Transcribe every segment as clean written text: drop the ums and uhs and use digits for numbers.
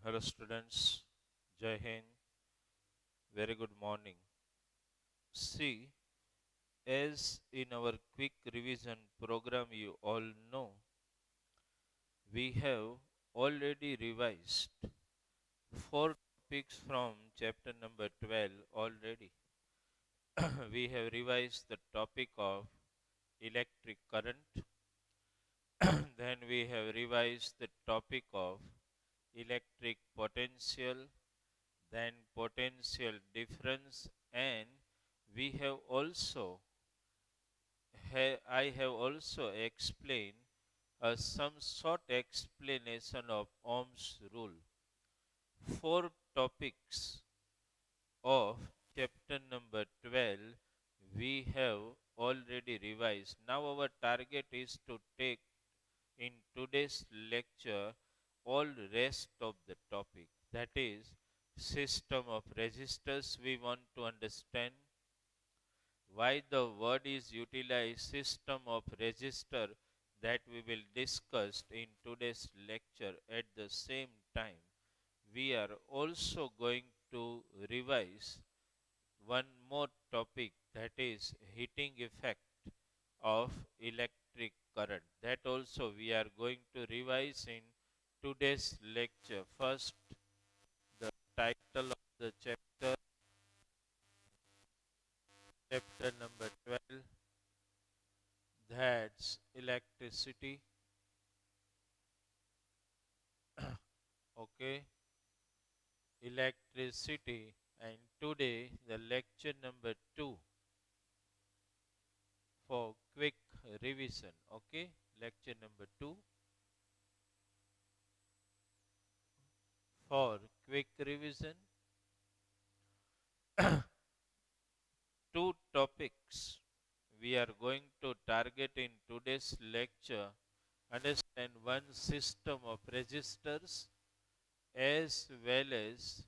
Hello students, Jai Hind, very good morning. See, as in our quick revision program you all know, we have already revised four topics from chapter number 12 already. We have revised the topic of electric current, then we have revised the topic of electric potential, then potential difference, and we have also I have also explained some short explanation of Ohm's rule. Four topics of chapter number 12 we have already revised. Now our target is to take in today's lecture all rest of the topic, that is system of resistors. We want to understand why the word is utilized system of resistor, that we will discuss in today's lecture. At the same time, we are also going to revise one more topic, that is heating effect of electric current. That also we are going to revise in today's lecture. First, the title of the chapter, chapter number 12, that's electricity. Okay, electricity. And today the lecture number 2 for quick revision. Okay, lecture number 2 for quick revision. Two topics we are going to target in today's lecture. Understand one system of resistors, as well as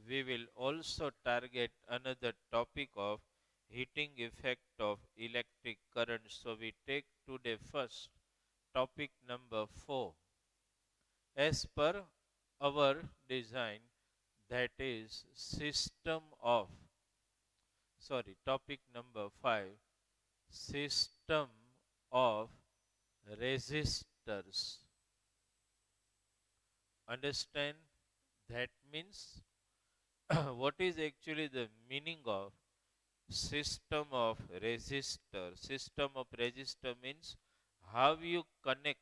we will also target another topic of heating effect of electric current. So we take today first topic number 4. As per our design, that is system of, sorry, topic number 5, system of resistors. Understand, that means what is actually the meaning of system of resistor. System of resistor means how you connect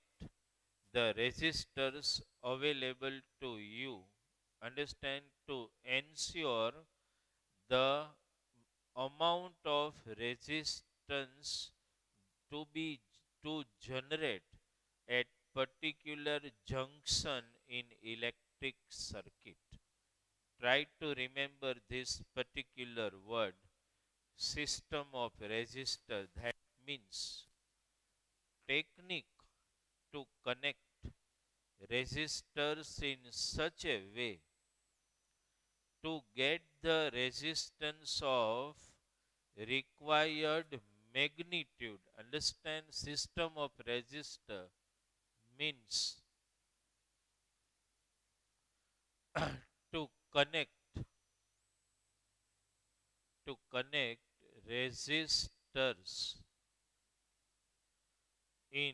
the resistors available to you. Understand, to ensure the amount of resistance to be to generate at particular junction in electric circuit. Try to remember this particular word, system of resistor. That means technique to connect resistors in such a way to get the resistance of required magnitude. Understand, system of resistor means to connect to connect resistors in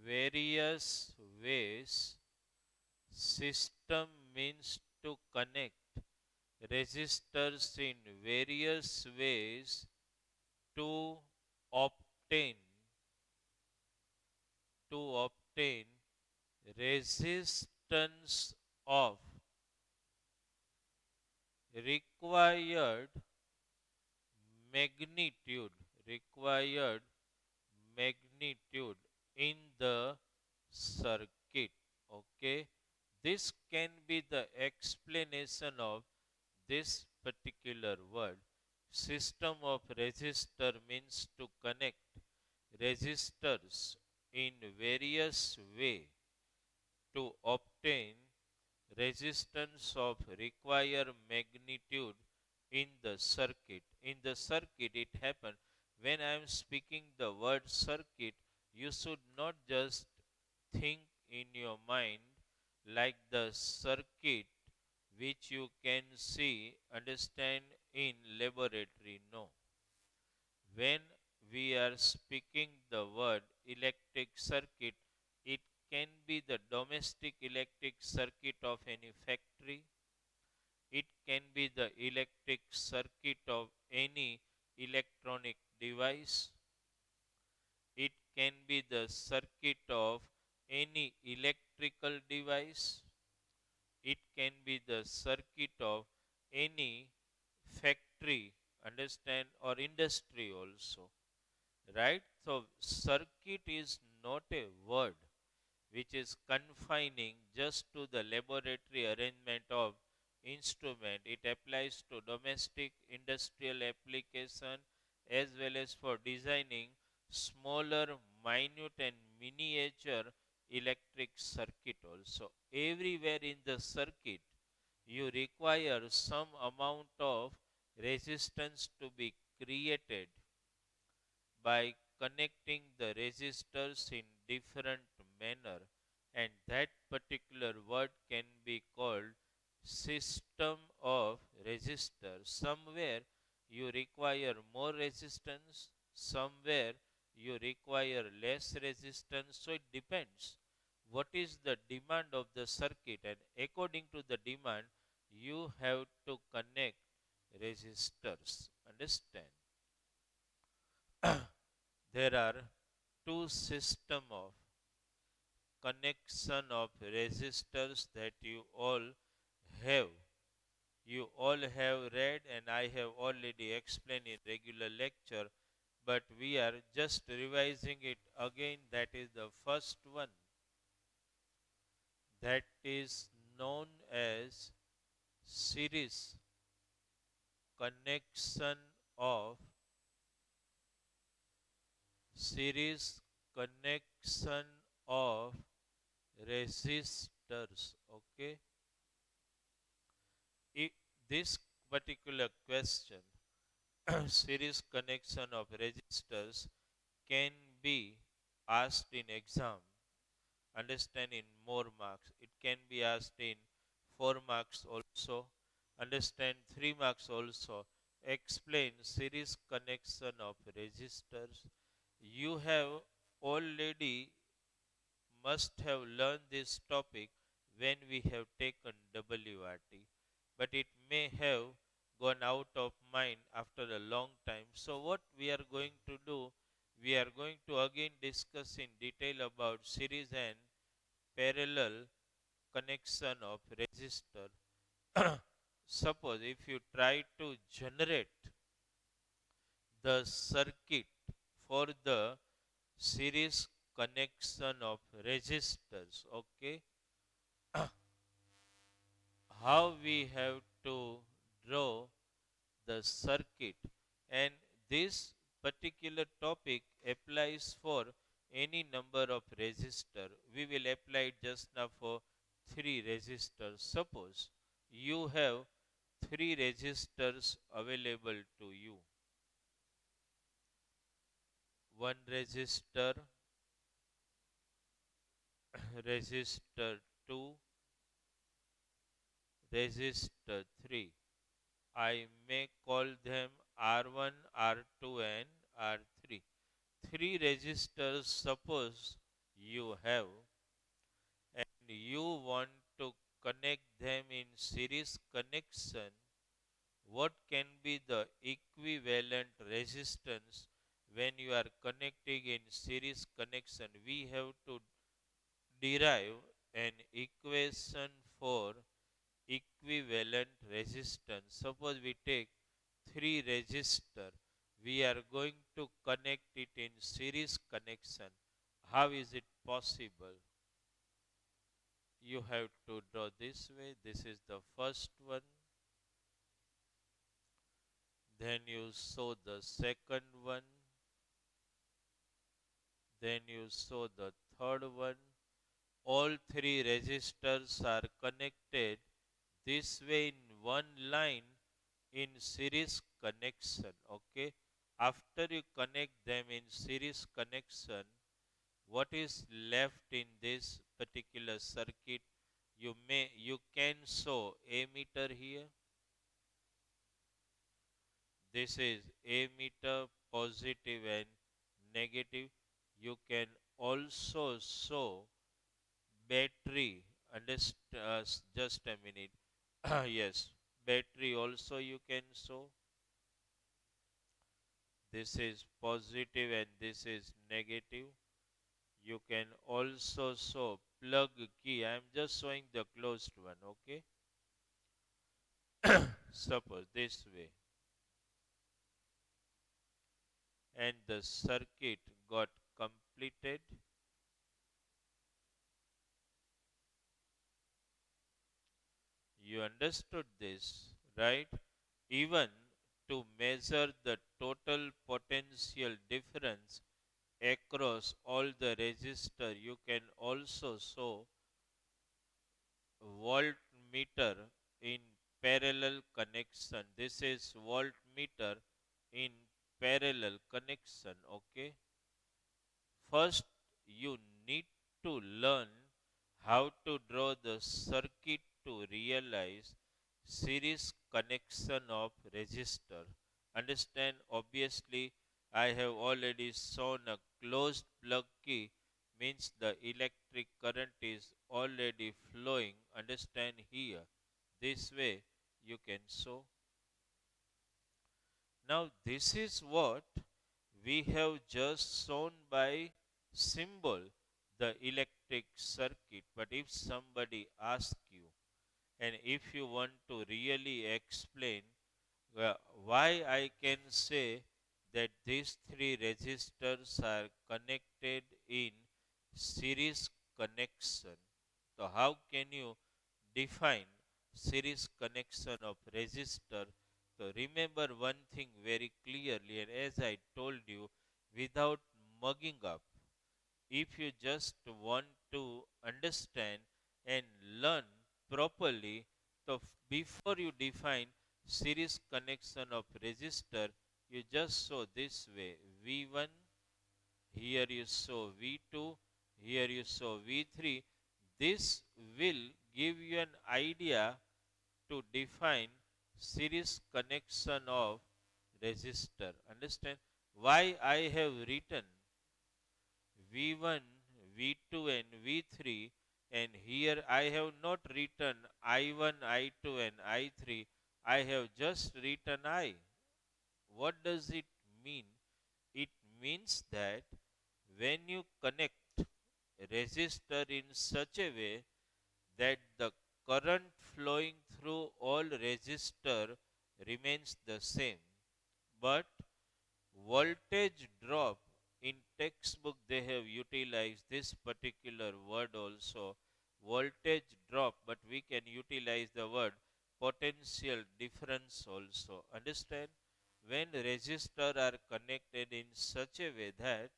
various ways. System means to connect resistors in various ways to obtain obtain resistance of required magnitude required magnitude in the circuit. Okay, this can be the explanation of this particular word. System of resistor means to connect resistors in various way to obtain resistance of required magnitude in the circuit. In the circuit, it happens when I am speaking the word circuit, you should not just think in your mind like the circuit which you can see, understand in laboratory. No. When we are speaking the word electric circuit, it can be the domestic electric circuit of any factory. It can be the electric circuit of any electronic device. It can be the circuit of any electrical device. It can be the circuit of any factory, understand, or industry also, right? So, circuit is not a word which is confining just to the laboratory arrangement of instrument. It applies to domestic industrial application as well as for designing smaller, minute and miniature electric circuit also. Everywhere in the circuit you require some amount of resistance to be created by connecting the resistors in different manner, and that particular word can be called system of resistors. Somewhere you require more resistance, somewhere you require less resistance, so it depends what is the demand of the circuit, and according to the demand you have to connect resistors, understand. There are two system of connection of resistors that have you all have read, and I have already explained in regular lecture, but we are just revising it again. That is the first one, that is known as series connection of series connection of resistors. Okay, if this particular question series connection of resistors can be asked in exam, understand, in more marks. It can be asked in 4 marks also, understand, 3 marks also. Explain series connection of resistors. You have already must have learned this topic when we have taken WRT, but it may have gone out of mind after a long time. So, what we are going to do, we are going to again discuss in detail about series and parallel connection of resistor. Suppose if you try to generate the circuit for the series connection of resistors, okay, how we have to draw the circuit, and this particular topic applies for any number of resistor. We will apply it just now for 3 resistors. Suppose you have 3 resistors available to you, one resistor, resistor 2, resistor 3. I may call them R1, R2 and R3. 3 resistors suppose you have, and you want to connect them in series connection. What can be the equivalent resistance when you are connecting in series connection? We have to derive an equation for equivalent resistance. Suppose we take 3 resistor, we are going to connect it in series connection. How is it possible? You have to draw this way. This is the first one. Then you show the second one. Then you show the third one. All 3 resistors are connected this way in one line in series connection. Okay, after you connect them in series connection, what is left in this particular circuit? You can show ammeter here. This is ammeter positive and negative. You can also show battery. Just a minute. Yes, battery also you can show. This is positive and this is negative. You can also show plug key. I am just showing the closed one, okay? Suppose this way. And the circuit got completed. You understood this, right? Even to measure the total potential difference across all the resistor, you can also show voltmeter in parallel connection. This is voltmeter in parallel connection, okay? First, you need to learn how to draw the circuit to realize series connection of resistor. Understand, obviously, I have already shown a closed plug key means the electric current is already flowing. Understand here. This way you can show. Now, this is what we have just shown by symbol the electric circuit. But if somebody asks you, and if you want to really explain why I can say that these three resistors are connected in series connection, so how can you define series connection of resistor? So remember one thing very clearly, and as I told you, without mugging up, if you just want to understand and learn properly, so before you define series connection of resistor, you just show this way V1, here you show V2, here you show V3. This will give you an idea to define series connection of resistor. Understand why I have written V1, V2 and V3, and here I have not written I1, I2 and I3. I have just written I. What does it mean? It means that when you connect resistor in such a way that the current flowing through all resistor remains the same, but voltage drop, in textbook they have utilized this particular word also, voltage drop, but we can utilize the word potential difference also. Understand, when resistor are connected in such a way that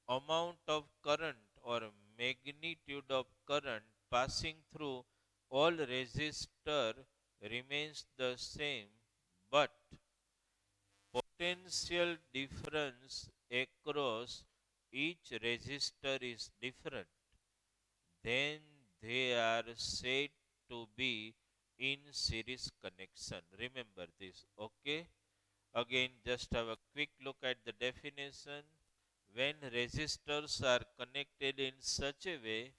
amount of current or magnitude of current passing through all resistor remains the same, but potential difference across each resistor is different, then they are said to be in series connection. Remember this, okay? Again, just have a quick look at the definition. When resistors are connected in such a way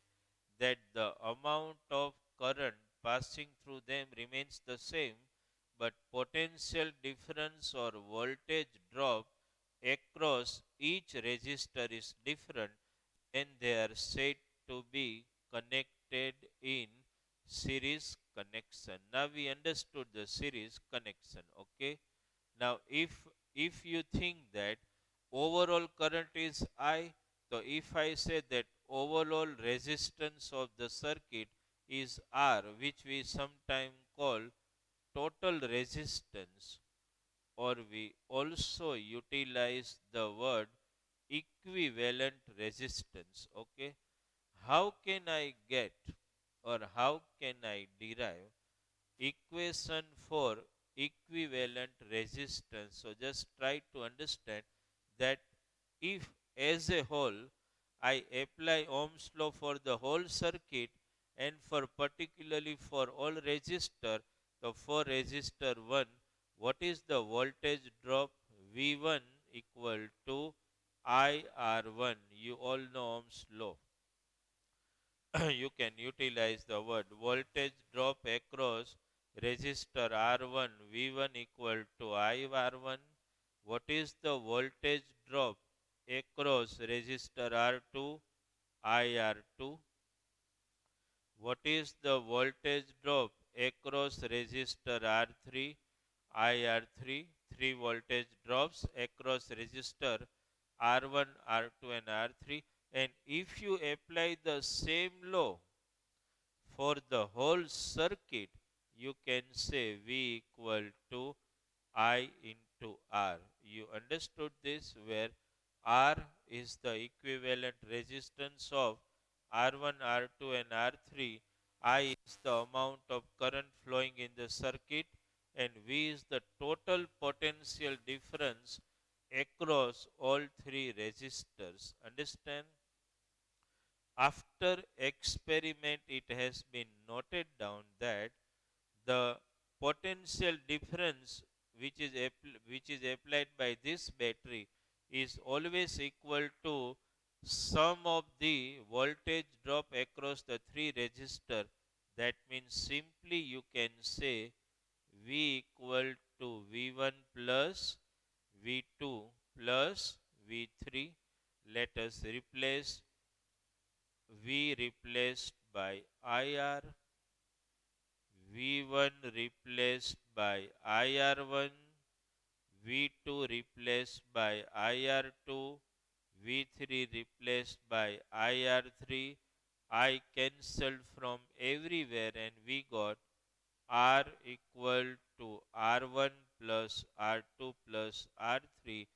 that the amount of current passing through them remains the same, but potential difference or voltage drop across each resistor is different, and they are said to be connected in series connection. Now we understood the series connection, okay? Now if you think that overall current is I, so if I say that overall resistance of the circuit is R, which we sometimes call total resistance, or we also utilize the word equivalent resistance, okay? How can I get, or how can I derive equation for equivalent resistance? So just try to understand that if as a whole I apply Ohm's law for the whole circuit, and for particularly for all resistor, the for resistor 1, what is the voltage drop? V1 equal to IR1. You all know Ohm's law. You can utilize the word voltage drop across resistor R1, V1 equal to IR1. What is the voltage drop across resistor R2, IR2? What is the voltage drop across resistor R3, IR3? Three voltage drops across resistor R1, R2 and R3. And if you apply the same law for the whole circuit, you can say V equal to I into R. You understood this, where R is the equivalent resistance of R1, R2 and R3. I is the amount of current flowing in the circuit, and V is the total potential difference across all three resistors. Understand? After experiment, it has been noted down that the potential difference which is applied by this battery is always equal to sum of the voltage drop across the three resistor. That means simply you can say V equal to V1 plus V2 plus V3. Let us replace V replaced by IR, V1 replaced by IR1, V2 replaced by IR2, V3 replaced by IR3. I cancelled from everywhere and we got R equal to R1 plus R2 plus R3.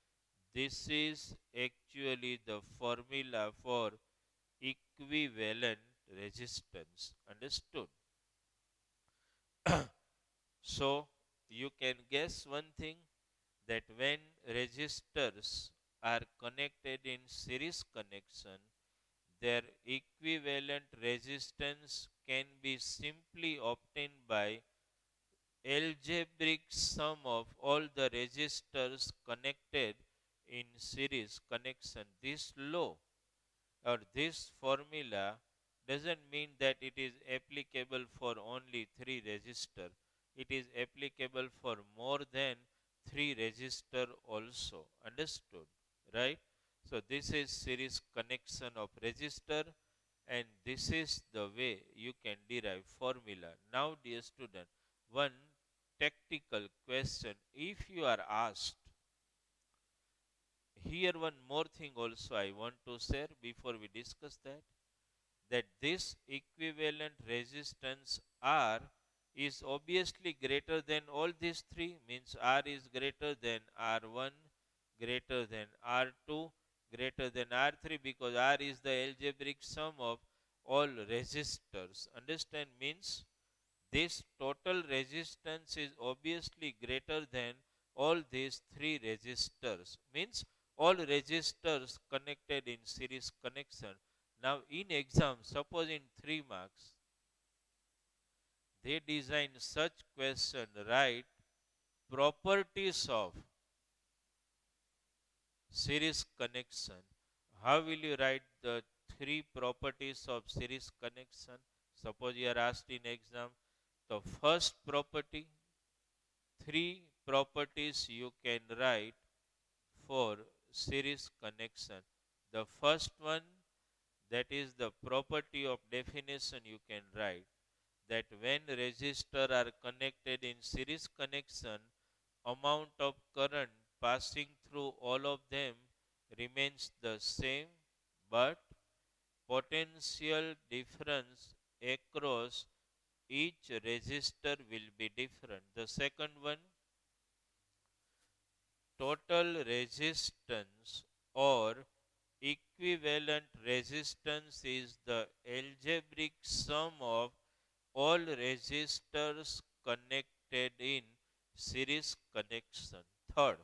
This is actually the formula for equivalent resistance. Understood? So you can guess one thing, that when resistors are connected in series connection, their equivalent resistance can be simply obtained by algebraic sum of all the resistors connected in series connection. This law or this formula doesn't mean that it is applicable for only three resistor. It is applicable for more than three resistor also. Understood? Right? So this is series connection of resistor, and this is the way you can derive formula. Now dear student, one tactical question. If you are asked, here one more thing also I want to share before we discuss that, this equivalent resistance R is obviously greater than all these three, means R is greater than R1, greater than R2, greater than R3, because R is the algebraic sum of all resistors. Understand? Means this total resistance is obviously greater than all these three resistors, means all resistors connected in series connection. Now in exam, suppose in 3 marks, they design such question, write properties of series connection. How will you write the three properties of series connection? Suppose you are asked in exam, the first property, three properties you can write for series connection. The first one, that is the property of definition, you can write that when resistor are connected in series connection, amount of current passing through all of them remains the same, but potential difference across each resistor will be different. The second one, total resistance or equivalent resistance is the algebraic sum of all resistors connected in series connection. Third,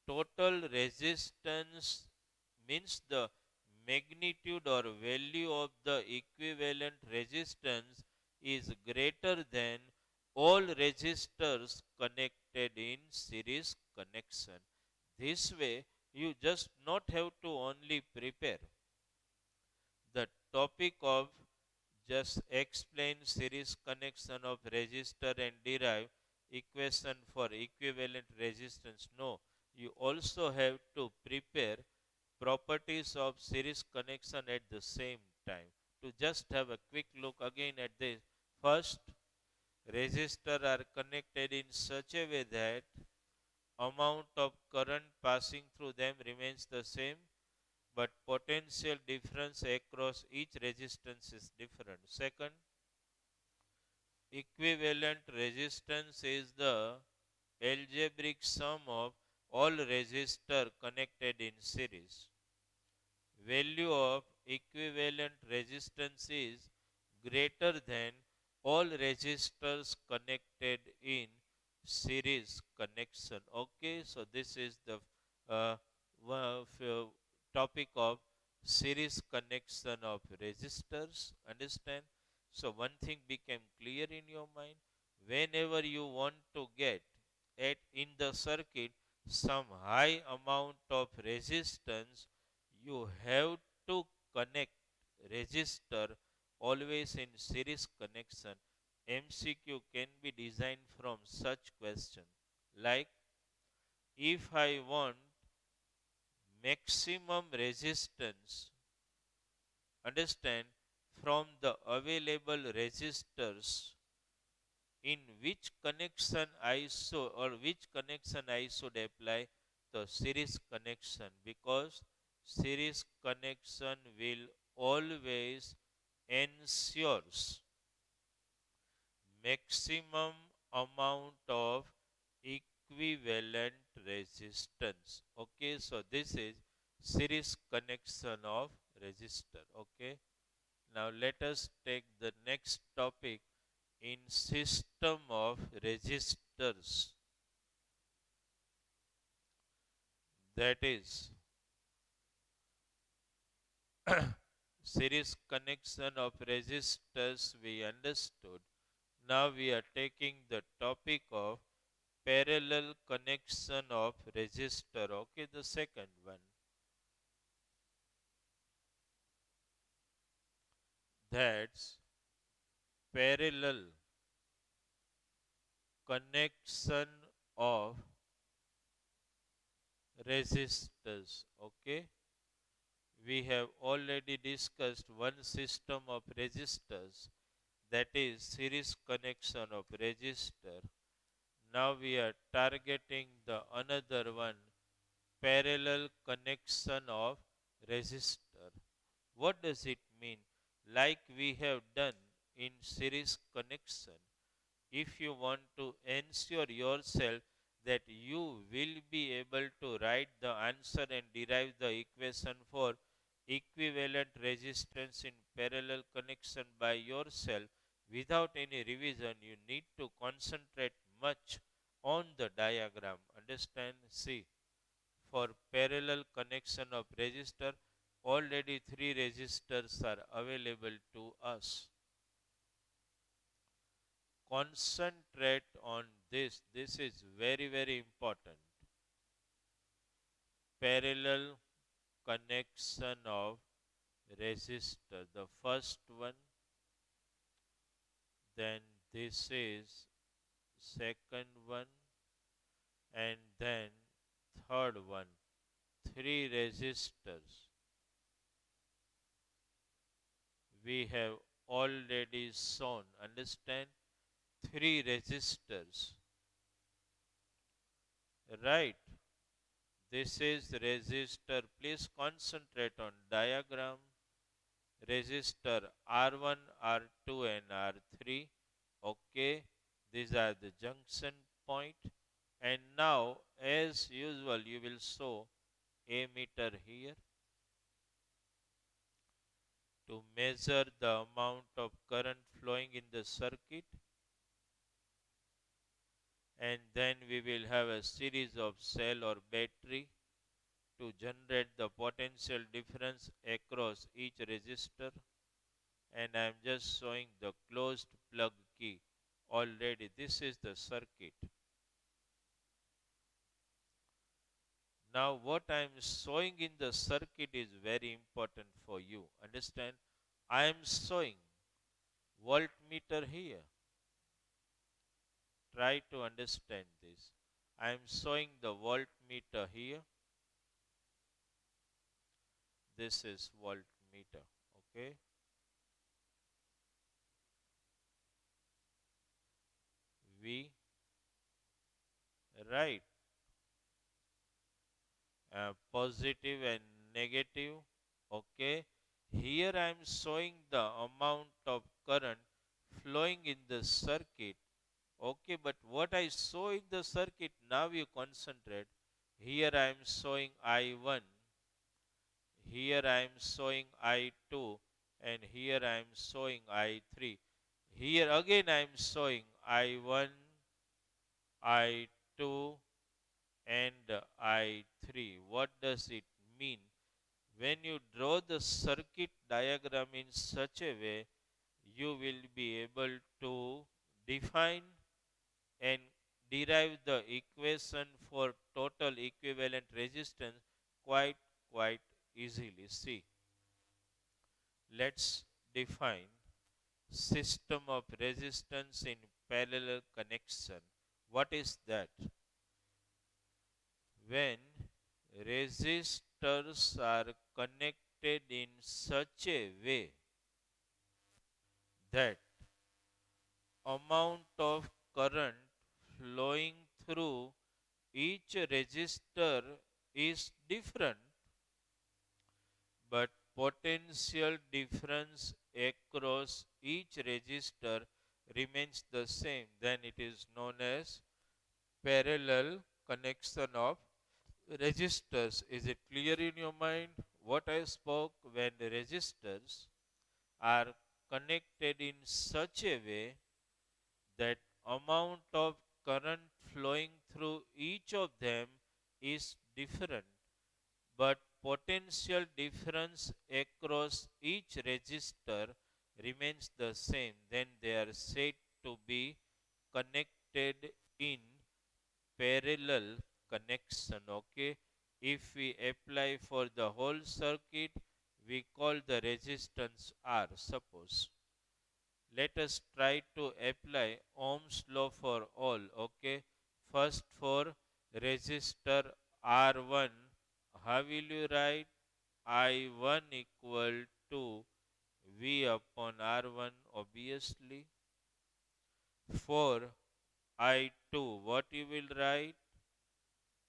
total resistance means the magnitude or value of the equivalent resistance is greater than all resistors connected in series connection. This way, you just not have to only prepare the topic of just explain series connection of resistor and derive equation for equivalent resistance. No, you also have to prepare properties of series connection at the same time. To just have a quick look again at this, first resistor are connected in such a way that amount of current passing through them remains the same, but potential difference across each resistance is different. Second, equivalent resistance is the algebraic sum of all resistors connected in series. Value of equivalent resistance is greater than all resistors connected in series connection. Okay, so this is the uh, topic of series connection of resistors. Understand? So one thing became clear in your mind. Whenever you want to get at in the circuit some high amount of resistance, you have to connect resistor always in series connection. MCQ can be designed from such question like, if I want maximum resistance, understand, from the available resistors, in which connection I should or which connection I should apply the series connection, because series connection will always ensures maximum amount of equivalent resistance. Okay, so this is series connection of resistor. Okay, now let us take the next topic in system of resistors, that is series connection of resistors we understood. Now we are taking the topic of parallel connection of resistor. Okay, the second one, that's parallel connection of resistors. Okay, we have already discussed one system of resistors, that is series connection of resistor. Now we are targeting the another one, parallel connection of resistor. What does it mean? Like we have done in series connection, if you want to ensure yourself that you will be able to write the answer and derive the equation for equivalent resistance in parallel connection by yourself without any revision, you need to concentrate much on the diagram. Understand? See, for parallel connection of resistor, already three resistors are available to us. Concentrate on this. This is very, very important. Parallel connection of resistor. The first one, then this is second one, and then third one. Three resistors we have already shown. Understand? Three resistors. Right. This is resistor. Please concentrate on diagram. Resistor R1, R2 and R3. Okay. These are the junction point. And now as usual you will show ammeter here to measure the amount of current flowing in the circuit, and then we will have a series of cell or battery to generate the potential difference across each resistor, and I am just showing the closed plug key already. This is the circuit. Now what I am showing in the circuit is very important for you. Understand? I am showing voltmeter here. Try to understand this. I am showing the voltmeter here. This is voltmeter. Okay. V, right. Positive and negative. Okay. Here I am showing the amount of current flowing in the circuit. Okay, but what I show in the circuit, now you concentrate. Here I am showing I1, here I am showing I2, and here I am showing I3. Here again I am showing I1, I2, and I3. What does it mean? When you draw the circuit diagram in such a way, you will be able to define and derive the equation for total equivalent resistance quite easily. See, let's define system of resistance in parallel connection. What is that? When resistors are connected in such a way that amount of current flowing through each resistor is different, but potential difference across each resistor remains the same, then it is known as parallel connection of resistors. Is it clear in your mind what I spoke? When the resistors are connected in such a way that amount of current flowing through each of them is different, but potential difference across each resistor remains the same, then they are said to be connected in parallel connection. Okay, if we apply for the whole circuit, we call the resistance R. Suppose, let us try to apply Ohm's law for all. Okay, first for resistor R1, how will you write? I1 equal to V upon R1, obviously. For I2, what you will write?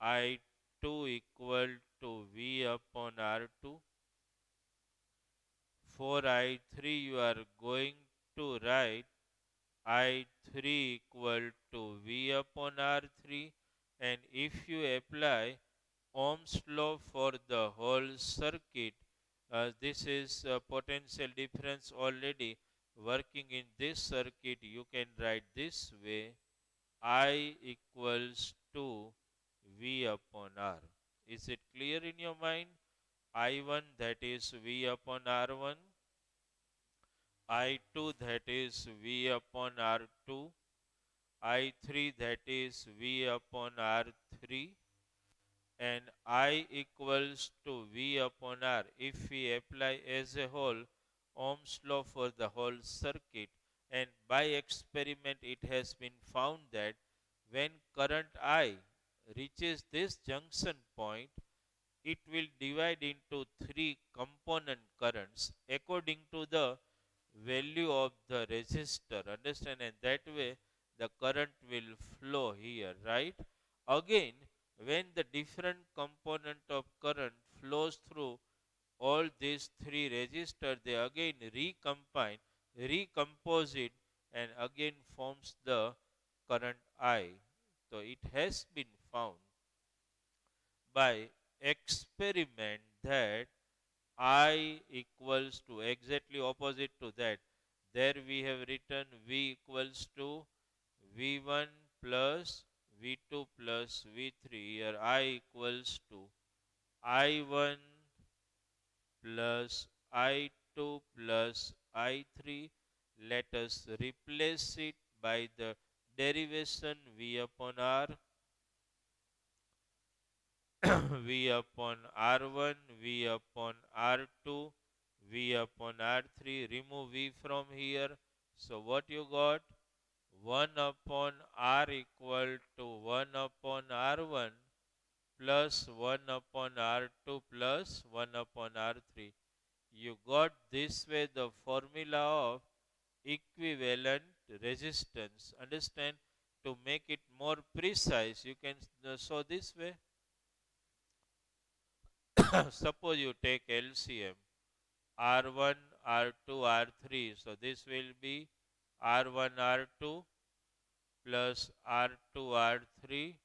I2 equal to V upon R2. For I3, you are going to write I3 equal to V upon R3, and if you apply Ohm's law for the whole circuit, this is potential difference already working in this circuit, you can write this way: I equals to V upon R. Is it clear in your mind? I1, that is V upon R1, I2, that is V upon R2, I3, that is V upon R3, and I equals to V upon R. If we apply as a whole Ohm's law for the whole circuit, and by experiment it has been found that when current I reaches this junction point, it will divide into three component currents according to the value of the resistor. Understand? And that way the current will flow here, right? Again, when the different component of current flows through all these three resistors, they again recompose it, and again forms the current I. So it has been found by experiment that I equals to exactly opposite to that. There we have written V equals to V1 plus V2 plus V3. Here I equals to I1 plus I2 plus I3. Let us replace it by the derivation V upon R. V upon R1, V upon R2, V upon R3. Remove V from here. So what you got? 1 upon R equal to 1 upon R1 plus 1 upon R2 plus 1 upon R3. You got this way the formula of equivalent resistance. Understand? To make it more precise, you can show this way. Suppose you take LCM R1, R2, R3. So this will be R1, R2 plus R2, R3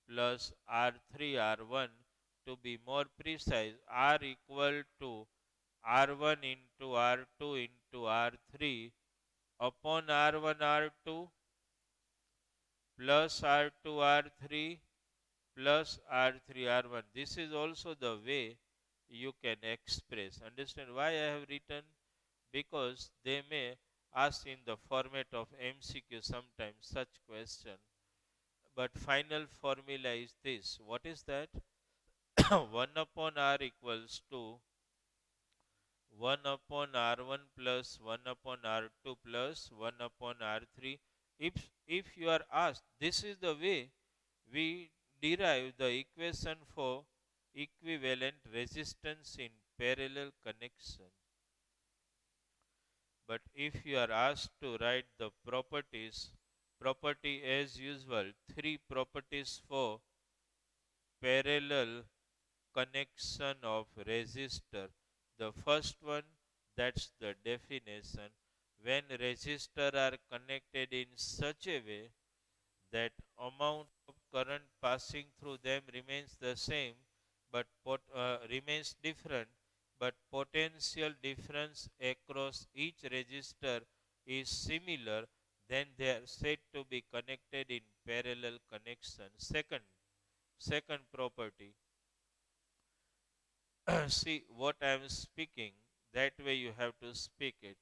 plus R3, R1. To be more precise, R equal to R1 into R2 into R3 upon R1, R2 plus R2, R3 plus R3, R1. This is also the way you can express. Understand why I have written? Because they may ask in the format of MCQ sometimes such question. But final formula is this. What is that? 1 upon R equals to 1 upon R1 plus 1 upon R2 plus 1 upon R3. If you are asked, this is the way we derive the equation for equivalent resistance in parallel connection. But if you are asked to write the property as usual, three properties for parallel connection of resistor. The first one, that's the definition. When resistor are connected in such a way that amount of current passing through them remains the same but remains different, but potential difference across each resistor is similar, then they are said to be connected in parallel connection. Second property, see what I am speaking, that way you have to speak it.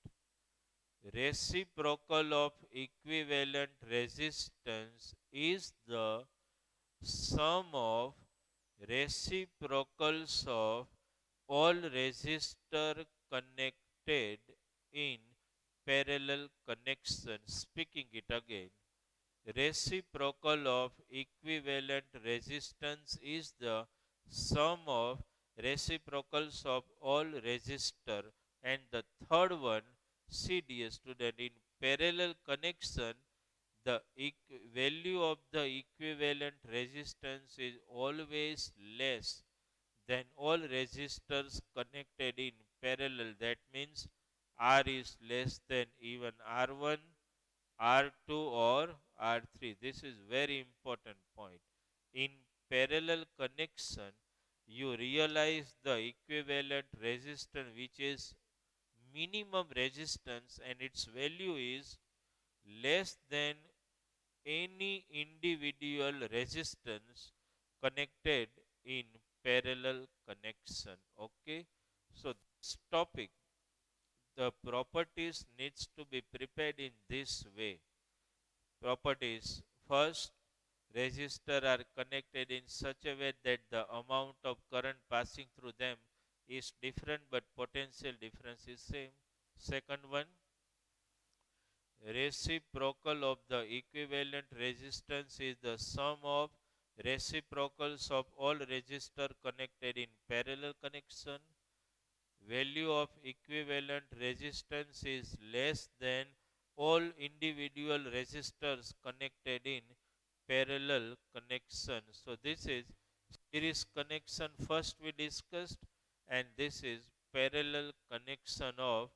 Reciprocal of equivalent resistance is the sum of reciprocals of all resistor connected in parallel connection. Speaking it again, reciprocal of equivalent resistance is the sum of reciprocals of all resistor. And the third one, see dear student, in parallel connection the value of the equivalent resistance is always less than all resistors connected in parallel. That means R is less than even R1, R2 or R3. This is very important point. In parallel connection, you realize the equivalent resistance which is minimum resistance and its value is less than any individual resistance connected in parallel connection. Okay, so this topic, the properties needs to be prepared in this way. Properties, first, resistor are connected in such a way that the amount of current passing through them is different but potential difference is same. Second one, reciprocal of the equivalent resistance is the sum of reciprocals of all resistor connected in parallel connection. Value of equivalent resistance is less than all individual resistors connected in parallel connection. So this is series connection first we discussed, and this is parallel connection of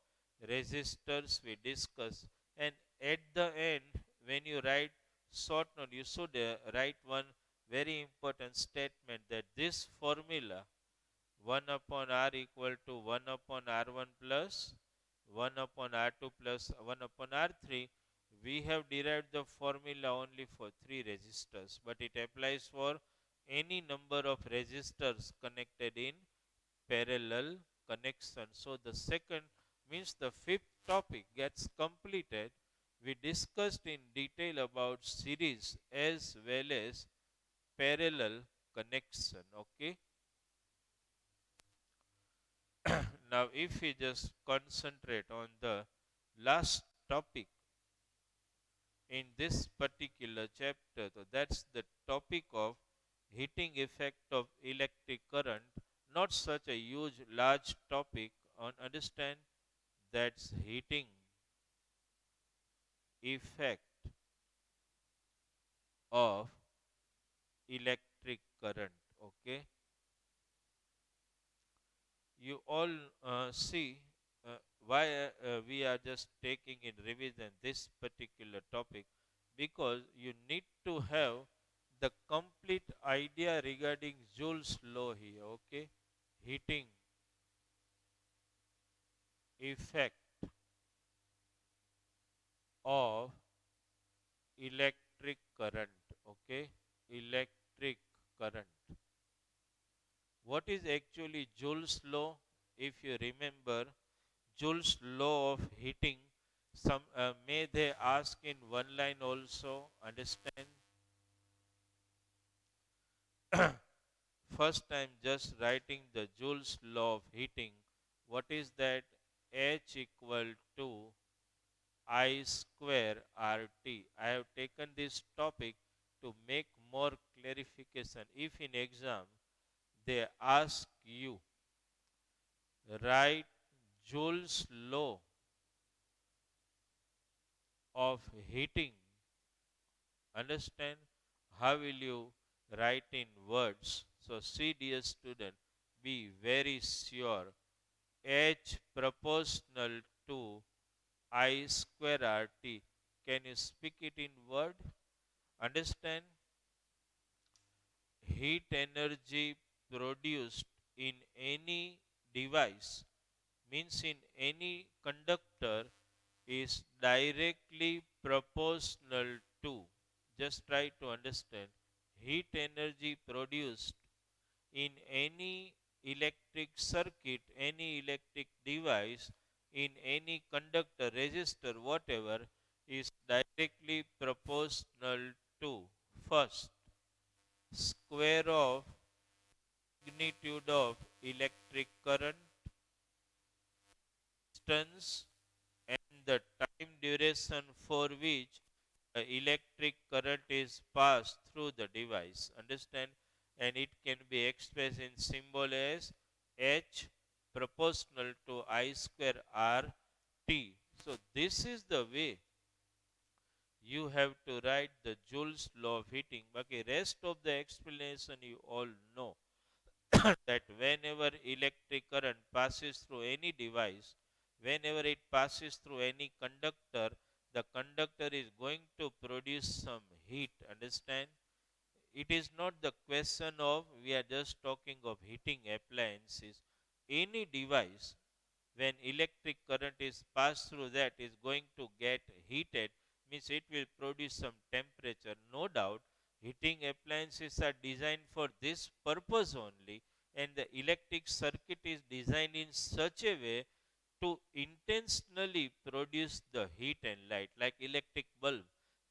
resistors we discussed. And at the end, when you write short note, you should write one very important statement, that this formula 1 upon R equal to 1 upon R1 plus 1 upon R2 plus 1 upon R3. We have derived the formula only for 3 resistors, but it applies for any number of resistors connected in parallel connection. So the second means the fifth topic gets completed. We discussed in detail about series as well as parallel connection. Okay. Now if we just concentrate on the last topic in this particular chapter, so that's the topic of heating effect of electric current. Not such a huge large topic on understand, that's heating effect of electric current. Okay, you all see why we are just taking in revision this particular topic, because you need to have the complete idea regarding Joule's law here. Okay, heating effect of electric current. Okay, electric current. What is actually Joule's law? If you remember Joule's law of heating, some may they ask in one line also. Understand? First I'm just writing the Joule's law of heating. What is that? H equal to I square RT. I have taken this topic to make more clarification. If in exam they ask you write Joule's law of heating, understand, how will you write in words? So see, dear student, be very sure. H proportional to I square RT. Can you speak it in word? Understand? Heat energy produced in any device, means in any conductor, is directly proportional to, just try to understand, heat energy produced in any electric circuit, any electric device, in any conductor, resistor, whatever, is directly proportional to, first, square of magnitude of electric current, distance, and the time duration for which electric current is passed through the device. Understand? And it can be expressed in symbol as H proportional to I square R T. So this is the way you have to write the Joule's law of heating. Okay, rest of the explanation you all know. That whenever electric current passes through any device, whenever it passes through any conductor, the conductor is going to produce some heat. Understand? It is not the question of, we are just talking of heating appliances. Any device, when electric current is passed through, that is going to get heated, means it will produce some temperature. No doubt heating appliances are designed for this purpose only, and the electric circuit is designed in such a way to intentionally produce the heat and light, like electric bulb.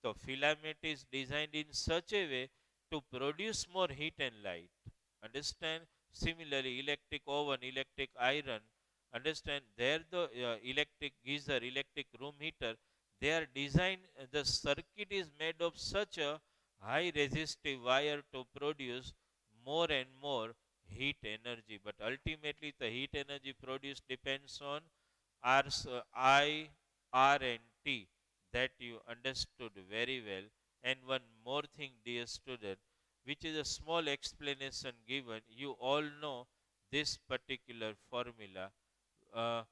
The filament is designed in such a way to produce more heat and light. Understand? Similarly, electric oven, electric iron, understand, there the electric geyser, electric room heater, they are designed, the circuit is made of such a high resistive wire to produce more and more heat energy. But ultimately the heat energy produced depends on I, R and T, that you understood very well. And one more thing, dear student, which is a small explanation given. You all know this particular formula. uh,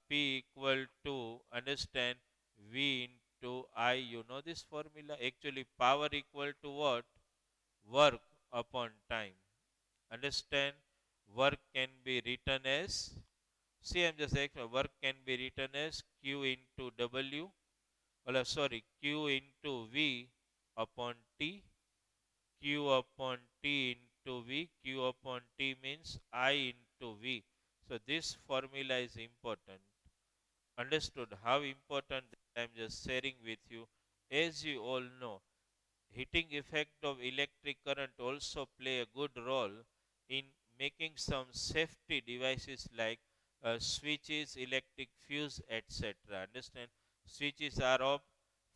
P equal to, understand, V into I. You know this formula. Actually, power equal to what? Work upon time. Understand? Work can be written as, see, I'm just saying work can be written as Q into W, or sorry, Q into V upon T. Q upon T into V. Q upon T means I into V. So this formula is important. Understood how important I am just sharing with you. As you all know, heating effect of electric current also play a good role in making some safety devices like switches, electric fuse, etc. Understand? Switches are of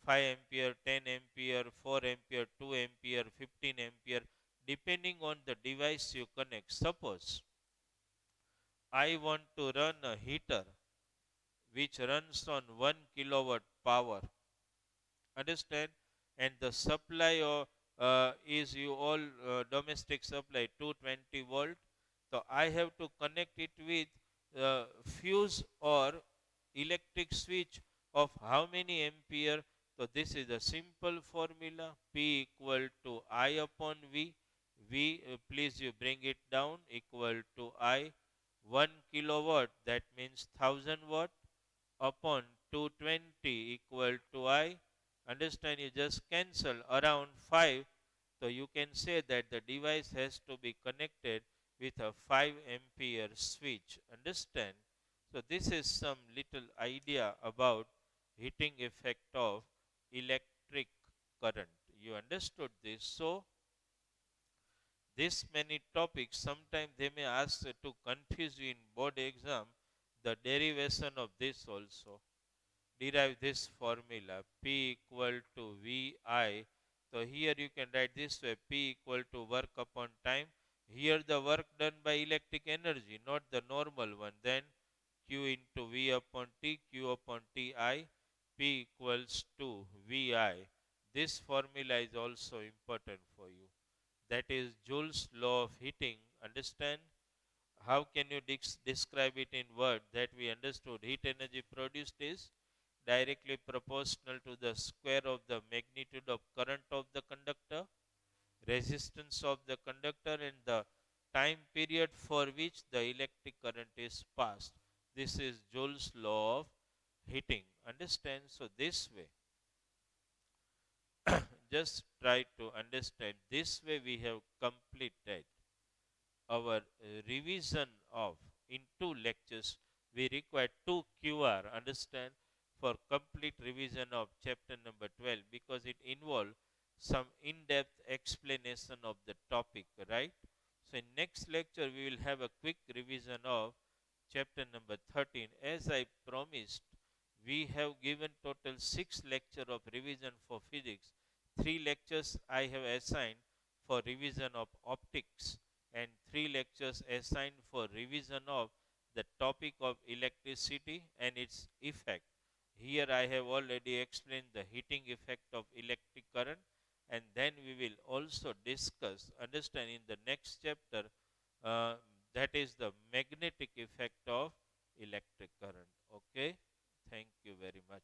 5 ampere, 10 ampere, 4 ampere, 2 ampere, 15 ampere, depending on the device you connect. Suppose I want to run a heater which runs on 1 kilowatt power. Understand? And the supply of, is you all domestic supply 220 volt. So I have to connect it with fuse or electric switch of how many ampere. So this is a simple formula. P equal to I upon V. V, please you bring it down, equal to I. 1 kilowatt, that means 1000 watt, upon 220 equal to I. Understand? You just cancel around 5. So you can say that the device has to be connected with a 5 ampere switch. Understand? So this is some little idea about heating effect of electric current. You understood this? So this many topics, sometimes they may ask to confuse you in board exam, the derivation of this also. Derive this formula P equal to VI. So here you can write this way, P equal to work upon time. Here the work done by electric energy, not the normal one. Then Q into V upon T, Q upon Ti, P equals to Vi. This formula is also important for you. That is Joule's law of heating. Understand? How can you describe it in word that we understood? Heat energy produced is directly proportional to the square of the magnitude of current of the conductor, resistance of the conductor, and the time period for which the electric current is passed. This is Joule's law of heating. Understand? So this way, just try to understand. This way we have completed our revision of, in 2 lectures we require 2 QR, understand, for complete revision of chapter number 12, because it involves some in-depth explanation of the topic, right? So in next lecture we will have a quick revision of chapter number 13. As I promised, we have given total 6 lecture of revision for physics. 3 lectures I have assigned for revision of optics, and 3 lectures assigned for revision of the topic of electricity and its effect. Here I have already explained the heating effect of electric current, and then we will also discuss, understand, in the next chapter, uh, that is the magnetic effect of electric current. Okay, thank you very much.